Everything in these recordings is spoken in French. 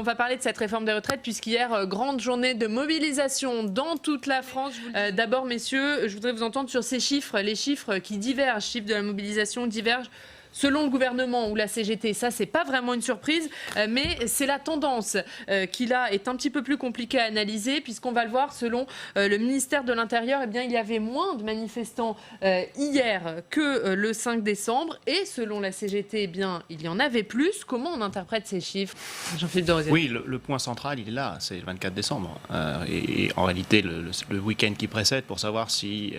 va parler de cette réforme des retraites puisqu'hier, grande journée de mobilisation dans toute la France. D'abord, messieurs, je voudrais vous entendre sur ces chiffres, les chiffres qui divergent, chiffres de la mobilisation divergent. Selon le gouvernement ou la CGT, ça, c'est pas vraiment une surprise, mais c'est la tendance qui, là, est un petit peu plus compliquée à analyser, puisqu'on va le voir, selon le ministère de l'Intérieur, eh bien, il y avait moins de manifestants hier que le 5 décembre, et selon la CGT, eh bien, il y en avait plus. Comment on interprète ces chiffres, Jean-Philippe de Rosière? Oui, le point central, il est là, c'est le 24 décembre. Et en réalité, le week-end qui précède, pour savoir si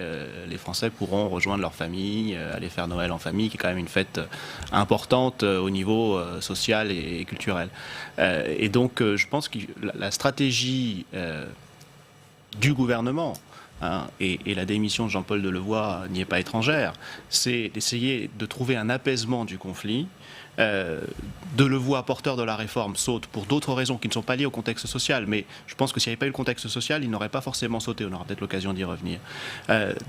les Français pourront rejoindre leur famille, aller faire Noël en famille, qui est quand même une fête importante au niveau social et culturel. Et donc, je pense que la stratégie du gouvernement, et la démission de Jean-Paul Delevoye n'y est pas étrangère, c'est d'essayer de trouver un apaisement du conflit. Delevoye, porteur de la réforme, saute pour d'autres raisons qui ne sont pas liées au contexte social, mais je pense que s'il n'y avait pas eu le contexte social, il n'aurait pas forcément sauté, on aura peut-être l'occasion d'y revenir.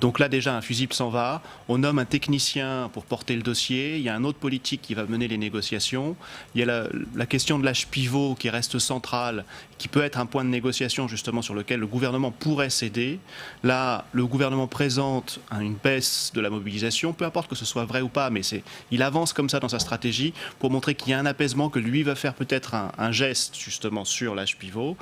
Donc là déjà, un fusible s'en va, on nomme un technicien pour porter le dossier, il y a un autre politique qui va mener les négociations, il y a la question de l'âge pivot qui reste centrale, qui peut être un point de négociation justement sur lequel le gouvernement pourrait céder. Là, le gouvernement présente une baisse de la mobilisation, peu importe que ce soit vrai ou pas, mais il avance comme ça dans sa stratégie pour montrer qu'il y a un apaisement, que lui va faire peut-être un geste justement sur l'âge pivot,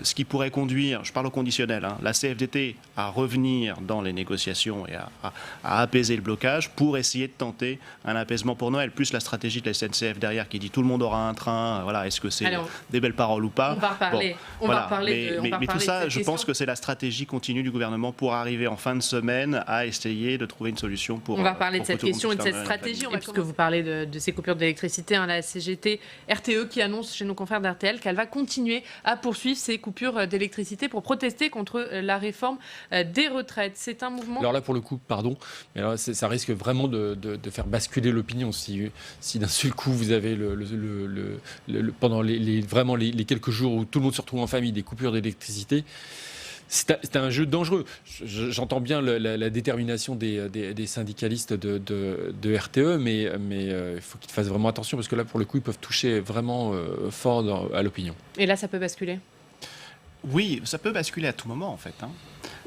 ce qui pourrait conduire, je parle au conditionnel, la CFDT à revenir dans les négociations et à apaiser le blocage pour essayer de tenter un apaisement pour Noël, plus la stratégie de la SNCF derrière qui dit tout le monde aura un train, voilà, est-ce que c'est des belles paroles ou pas? On va reparler. On va reparler mais tout ça, je pense question. que c'est la stratégie continue du gouvernement pour arriver en fin de semaine à essayer de trouver une solution pour... On va parler de cette question et de cette stratégie. Puisque vous parlez de ces coupures d'électricité, la CGT RTE qui annonce chez nos confrères d'RTL qu'elle va continuer à poursuivre ces coupures d'électricité pour protester contre la réforme des retraites. C'est un mouvement... Alors là, pour le coup, pardon, mais alors, ça risque vraiment de faire basculer l'opinion si d'un seul coup vous avez pendant vraiment les quelques jours où tout le monde se retrouve en famille, des coupures d'électricité. C'est un jeu dangereux. J'entends bien la détermination des syndicalistes de RTE, mais il faut qu'ils fassent vraiment attention parce que là, pour le coup, ils peuvent toucher vraiment fort à l'opinion. Et là, ça peut basculer? Oui, ça peut basculer à tout moment, en fait.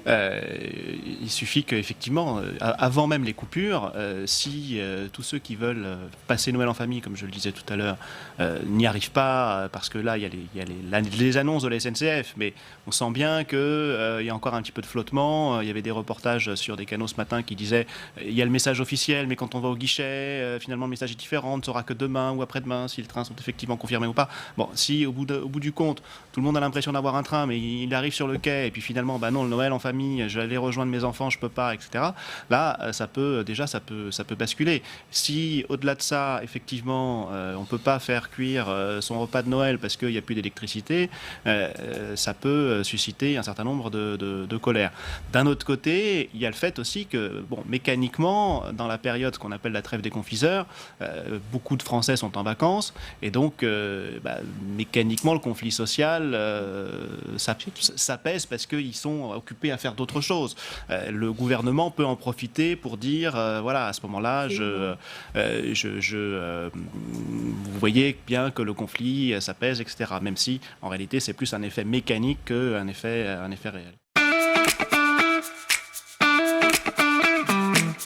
Il suffit qu'effectivement, avant même les coupures, si tous ceux qui veulent passer Noël en famille, comme je le disais tout à l'heure, n'y arrivent pas, parce que là, il y a les annonces de la SNCF, mais on sent bien qu'il y a encore un petit peu de flottement. Il y avait des reportages sur des canaux ce matin qui disaient il y a le message officiel, mais quand on va au guichet, finalement, le message est différent, on ne saura que demain ou après-demain si les trains sont effectivement confirmés ou pas. Bon, si au bout du compte, tout le monde a l'impression d'avoir un train, mais il arrive sur le quai, et puis finalement, non, le Noël en famille, je vais aller rejoindre mes enfants, je peux pas, etc. Là, ça peut basculer. Si au-delà de ça, effectivement, on peut pas faire cuire son repas de Noël parce qu'il n'y a plus d'électricité, ça peut susciter un certain nombre de colères. D'un autre côté, il y a le fait aussi que, mécaniquement, dans la période qu'on appelle la trêve des confiseurs, beaucoup de Français sont en vacances, et donc, mécaniquement, le conflit social s'apaise parce qu'ils sont occupés à faire d'autres choses. Le gouvernement peut en profiter pour dire, voilà, à ce moment-là, vous voyez bien que le conflit s'apaise, etc. Même si, en réalité, c'est plus un effet mécanique qu'un effet réel.